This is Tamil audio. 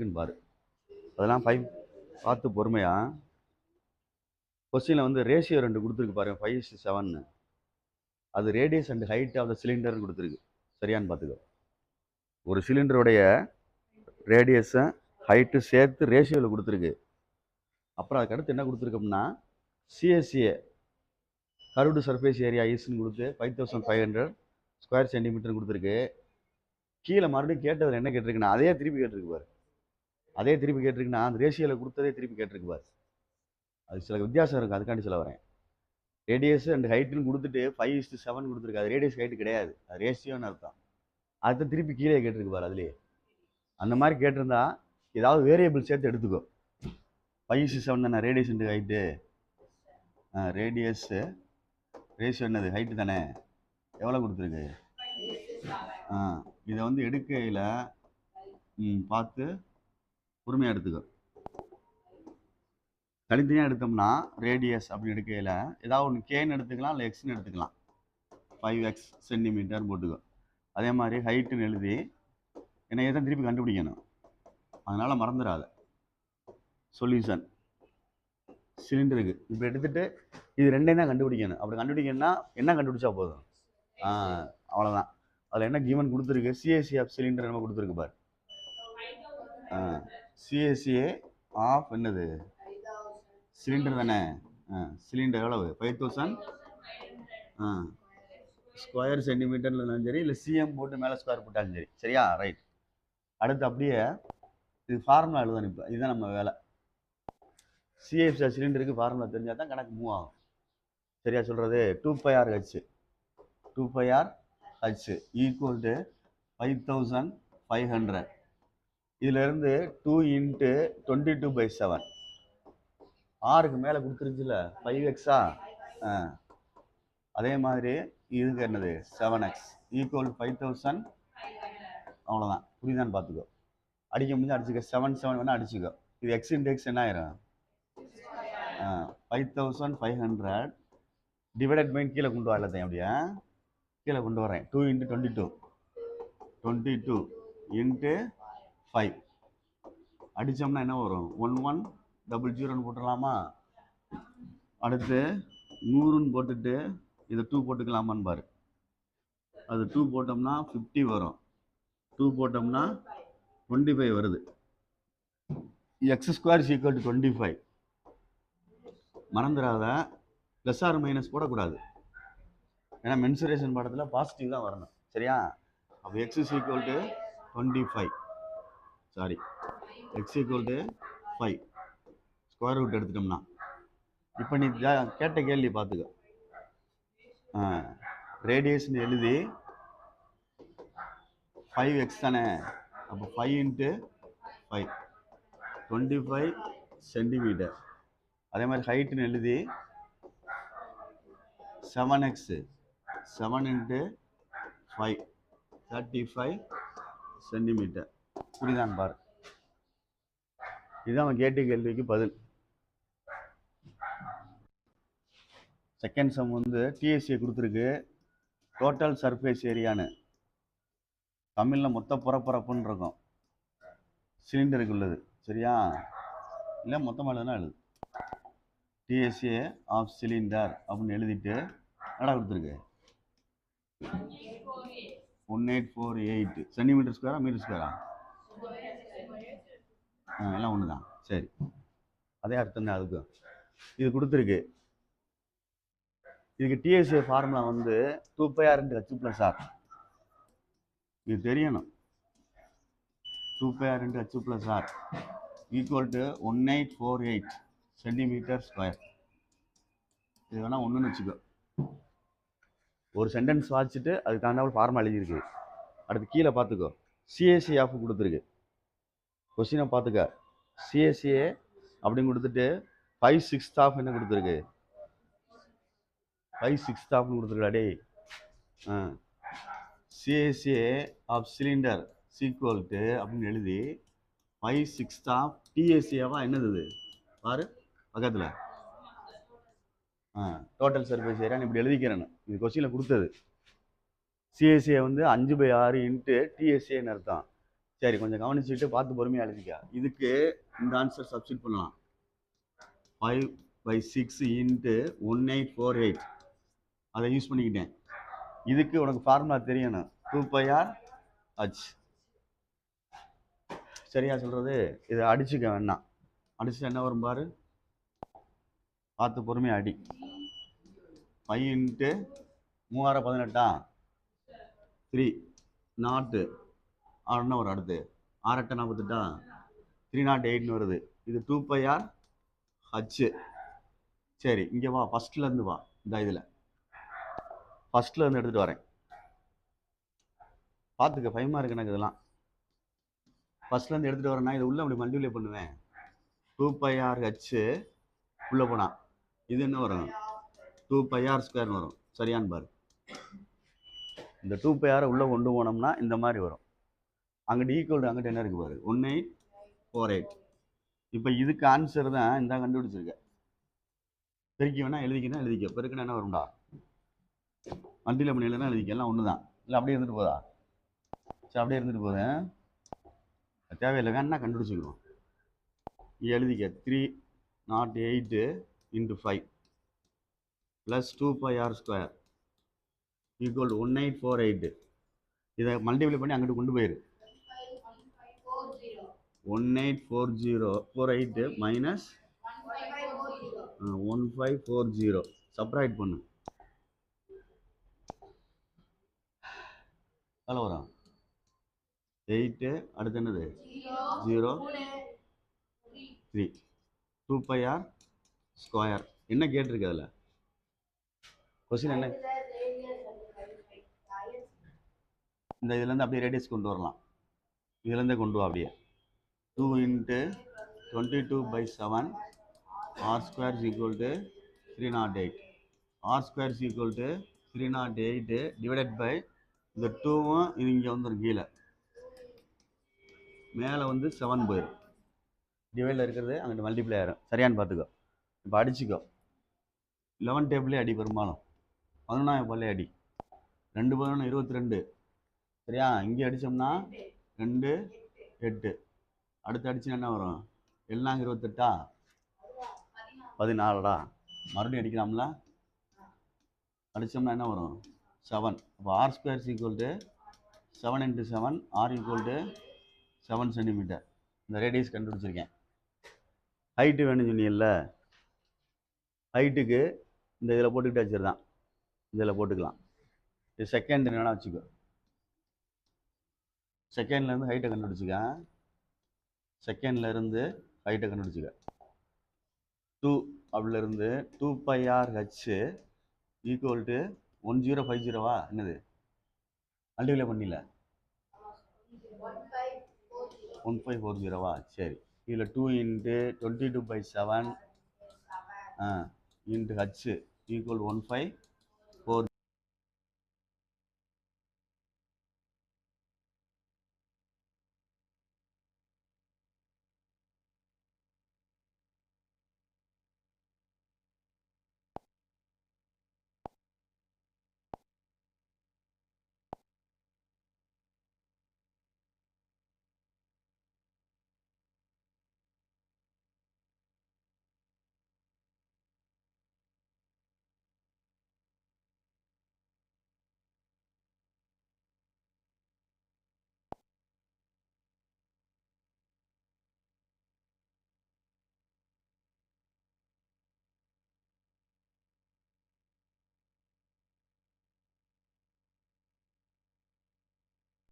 பாரு. அதெல்லாம் பார்த்து பொறுமையா. கொஸ்டின்ல வந்து ரேஷியோ 2 கொடுத்துருக்கு பாருங்க, 5:7. அது radius and height of the சிலிண்டர்னு கொடுத்துருக்கு. சரியான்னு பார்த்துக்கோ. ஒரு சிலிண்டருடைய ரேடியஸை ஹைட்டு சேர்த்து ரேஷியோவில் கொடுத்துருக்கு. அப்புறம் அதுக்கடுத்து என்ன கொடுத்துருக்கோம்னா சிஎஸ்சிஏ கர்வ்டு சர்ஃபேஸ் ஏரியா ஐஸ்ன்னு கொடுத்து 5500 ஸ்கொயர் சென்டிமீட்டர் கொடுத்துருக்கு. கீழே மறுபடியும் கேட்டதில் என்ன கேட்டிருக்குன்னா அதே திருப்பி கேட்டிருக்கு பாரு. அதே திருப்பி கேட்டிருக்குன்னா அந்த ரேஷியோவில் கொடுத்ததே திருப்பி கேட்டிருக்கு பாரு. அது சில வித்தியாசம் இருக்குது, அதுக்காண்டி சொல்ல வரேன். ரேடியஸ் அண்ட் ஹைட்டுன்னு கொடுத்துட்டு 5:7 கொடுத்துருக்கு. அது ரேடியஸ் ஹைட்டு கிடையாது, அது ரேஷியோன்னு அர்த்தம். அதை திருப்பி கீழே கேட்டிருக்கு பாரு. அதுலேயே அந்த மாதிரி கேட்டிருந்தா ஏதாவது வேரியபிள் சேர்த்து எடுத்துக்கோ. 5:7 தானே radius and height. Radius ratio என்னது ஹைட்டு தானே, எவ்வளோ கொடுத்துருக்கு. இதை வந்து எடுக்கையில் பார்த்து பொறுமையாக எடுத்துக்கோ. தனித்தனியாக எடுத்தோம்னா ரேடியஸ் அப்படின்னு எடுக்கையில் ஏதாவது ஒன்று கேன்னு எடுத்துக்கலாம், இல்லை எக்ஸ்ன்னு எடுத்துக்கலாம். 5x சென்டிமீட்டர் போட்டுக்கோ. அதே மாதிரி ஹைட்டுன்னு எழுதி என்ன தான் திருப்பி கண்டுபிடிக்கணும், அதனால் மறந்துடாத. சொல்யூஷன் சிலிண்டருக்கு இப்போ எடுத்துகிட்டு இது ரெண்டையும் தான் கண்டுபிடிக்கணும். அப்படி கண்டுபிடிக்கணும்னா என்ன கண்டுபிடிச்சா போதும், அவ்வளோதான். அதில் என்ன கிவன் கொடுத்துருக்கு, சிஎஸ்சி ஆஃப் சிலிண்டர் நம்ம கொடுத்துருக்கு பாரு. சிஎஸ்சிஏ ஆஃப் என்னது சிலிண்டர் தானே. சிலிண்டர் எவ்வளவு 5000 ஸ்கொயர் சென்டிமீட்டர்ல இருந்தாலும் சரி, இல்லை சிஎம் போட்டு மேலே ஸ்கொயர் போட்டாலும் சரி. சரியா, ரைட். அடுத்து அப்படியே இது ஃபார்முலா எழுதணும். இப்போ இதுதான் நம்ம வேலை. சிஎஃப்சி சிலிண்டருக்கு ஃபார்முலா தெரிஞ்சால் தான் கணக்கு மூவ் ஆகும். சரியா சொல்கிறது. 2πRH 2πRH equal to 5500. இதிலேருந்து 2 × 22/7 ஆறுக்கு மேலே கொடுத்துருச்சுல 5x. அதே மாதிரி இதுக்கு என்னது 7x ஈக்குவல் 5000. அவ்வளோதான். புரியுதான்னு பார்த்துக்கோ. அடிக்க முடிஞ்சு அடிச்சுக்க. 7 வேணால் அடிச்சுக்கோ. இது x × x என்ன ஆயிரும், 5500 டிவைடட் பை கீழே கொண்டு வர எல்லாத்தையும் அப்படியே கீழே கொண்டு வரேன். 2 × 22 22 × 5 அடித்தோம்னா என்ன வரும், 1100 போட்டுடலாமா. அடுத்து 100ன்னு போட்டுட்டு இதை 2 போட்டுக்கலாமான்னு பாரு. அது 2 போட்டோம்னா 50 வரும். 2 போட்டோம்னா 25 வருது. x² = 25. மறந்துடாத, ப்ளஸ் ஆர் மைனஸ் போடக்கூடாது. ஏன்னா மென்சுரேஷன் பாடத்தில் பாசிட்டிவ் தான் வரணும். சரியா. அப்போ x = 25. Sorry, x = 5 square root எடுத்துட்டோம்னா. இப்போ நீ கேட்ட கேள்வி பார்த்துக்க. ரேடியேஷன் எழுதி 5x தானே. அப்போ 5 × 5 25 சென்டிமீட்டர். அதே மாதிரி ஹைட்டுன்னு எழுதி 7x 7 × 5 35 சென்டிமீட்டர். புரியுதான் பாரு. இதுதான் அவன் கேட்ட கேள்விக்கு பதில். செகண்ட் சம் வந்து டிஎஸ்சியை கொடுத்துருக்கு. டோட்டல் சர்ஃபேஸ் ஏரியான்னு தமிழில் மொத்த புறப்பரப்புன்னு இருக்கும் சிலிண்டருக்கு உள்ளது. சரியா, இல்லை மொத்தமாக எழுதுனா எழுது. டிஎஸ்ஏ ஆஃப் சிலிண்டர் அப்படின்னு எழுதிட்டு என்னடா கொடுத்துருக்கு, 1848 சென்டிமீட்டர் ஸ்கொயரா மீட்டர் ஸ்கொயரா, எல்லாம் ஒன்று தான். சரி, அதே அர்த்தம் தான் அதுக்கும். இது கொடுத்துருக்கு. இதுக்கு டிஎஸ்ஏ ஃபார்முலா வந்து 2πR × H+R. இது தெரியணும். 2πR × H+R equal to 1848 centimetre square. இது வேணால் ஒன்றுன்னு வச்சுக்கோ. ஒரு சென்டென்ஸ் வாசிச்சுட்டு அதுக்கு தகுந்த ஃபார்முலா எழுதியிருக்கு. அடுத்து கீழே பார்த்துக்கோ, சிஎஸ்சி ஆஃப் கொடுத்துருக்கு. கொஸ்டினை பார்த்துக்க. சிஎஸ்சிஏ அப்படின்னு கொடுத்துட்டு 5/6 என்ன கொடுத்துருக்கு, 5/6 கொடுத்துருக்காடே. CSA of cylinder is equal to அப்படின்னு எழுதி 5/6 டிஎஸ்ஏவா என்னது பாரு பக்கத்தில். டோட்டல் சர்ஃபேஸ் ஏரியான்னு இப்படி எழுதிக்கிறேன்னு. இது கொஸ்டினில் கொடுத்தது. சிஎஸ்ஏ வந்து 5/6 × டிஎஸ்ஏன்னு அர்த்தம். சரி, கொஞ்சம் கவனிச்சுட்டு பார்த்து பொறுமையாக எழுதிக்க. இதுக்கு இந்த ஆன்சர் சப்ஸ்டிட் பண்ணலாம். 5/6 இன்ட்டு 1848 அதை யூஸ் பண்ணிக்கிட்டேன். இதுக்கு உனக்கு ஃபார்முலா தெரியணும், 2πr/h. சரியா சொல்கிறது? இதை அடிச்சுக்க வேணாம். அடிச்சுட்டு என்ன வரும் பாரு, பார்த்து பொறுமையாக அடி. 5 இன்ட்டு 3×18 3 நாட்டு 6 வரும். அடுத்து 6×8 308 வருது. இது 2πr/h. சரி, இங்கே வா, ஃபஸ்ட்லேருந்து வா. இந்த இதில் ஃபஸ்ட்லேருந்து எடுத்துகிட்டு வரேன். பார்த்துக்க, 5 மார்க் எனக்கு இதெல்லாம். ஃபஸ்ட்லேருந்து எடுத்துகிட்டு வரேன்னா இது உள்ளே அப்படி மல்டிப்ளை பண்ணுவேன். 2πr/h உள்ளே போனால் இது என்ன வரும், 2πr² வரும். சரியான்னு பாரு. இந்த 2πr உள்ளே கொண்டு போனோம்னா இந்த மாதிரி வரும். அங்கிட்டு ஈக்குவல் அங்கிட்ட என்ன இருக்குது பாரு, 1848. இப்போ இதுக்கு ஆன்சர் தான் இந்த கண்டுபிடிச்சிருக்க. பெருக்கி வேணா எழுதிக்கணும், எழுதிக்க. பெருக்குன்னா என்ன வரும்டா, மல்டிப்ளை பண்ணி எழுதுனா எழுதிக்க, எல்லாம் ஒன்று தான். இல்லை அப்படியே இருந்துட்டு போதா? சரி, அப்படியே இருந்துட்டு போதேன், தேவையில்லை. வேணா கண்டுபிடிச்சிக்கிறோம். எழுதிக்க 308 × 5 + 2πr² ஈக்குவல் 1848. இதை மல்டிப்ளை பண்ணி அங்கிட்டு கொண்டு போயிரு. 1848 மைனஸ் 1540 சப்ராக்ட் பண்ணு. எவ்வளோ வரும்? 8. அடுத்து என்னது? 0 3 2πr². என்ன கேட்டிருக்கு அதில்? கொஸ்டின் என்ன? இந்த இதுலேருந்து அப்படியே ரேடியஸ் கொண்டு வரலாம். இதுலேருந்தே கொண்டு வா அப்படியே. 2 into 22/7 r² = 308. r² = 308 divided by இந்த 2வும் இது இங்கே வந்துடும். கீழே மேலே வந்து 7 போயிடும். டிவைடில் இருக்கிறது அங்கிட்டு மல்டிப்ளை ஆயிரும். சரியான்னு பார்த்துக்கோ. இப்போ அடிச்சுக்கோ. 11 டேபிளே அடி, பெரும்பாலும் 11ஆம் பல்லே அடி. 2 11 22. சரியா? இங்கே அடித்தோம்னா 2 8. அடுத்து அடிச்சுன்னா என்ன வரும்? 7 28 14டா. மறுபடியும் அடிக்கலாம்ல? அடித்தோம்னா என்ன வரும்? 7. அப்போ r² = 7 × 7 r = 7 சென்டிமீட்டர். இந்த ரேடியஸ் கண்டுபிடிச்சிருக்கேன். ஹைட்டு வேணும்னு சொன்னீங்கல்ல, ஹைட்டுக்கு இந்த இதில் போட்டுக்கிட்டு வச்சுருந்தான். இதில் போட்டுக்கலாம். இது செகண்ட் என்னன்னா வச்சுக்கோ. செகண்ட்லேருந்து ஹைட்டை கண்டுபிடிச்சிக்க. செகண்ட்லேருந்து ஹைட்டை கண்டுபிடிச்சிக்க. 2 அப்படிலேருந்து 2πr/h ஈக்குவல் டு 1050. என்னது மல்டிப்ளை பண்ணில? 1540. சரி, இதில் 2 இன்ட்டு 22/7 இன்ட்டு h ஈக்குவல் 1540.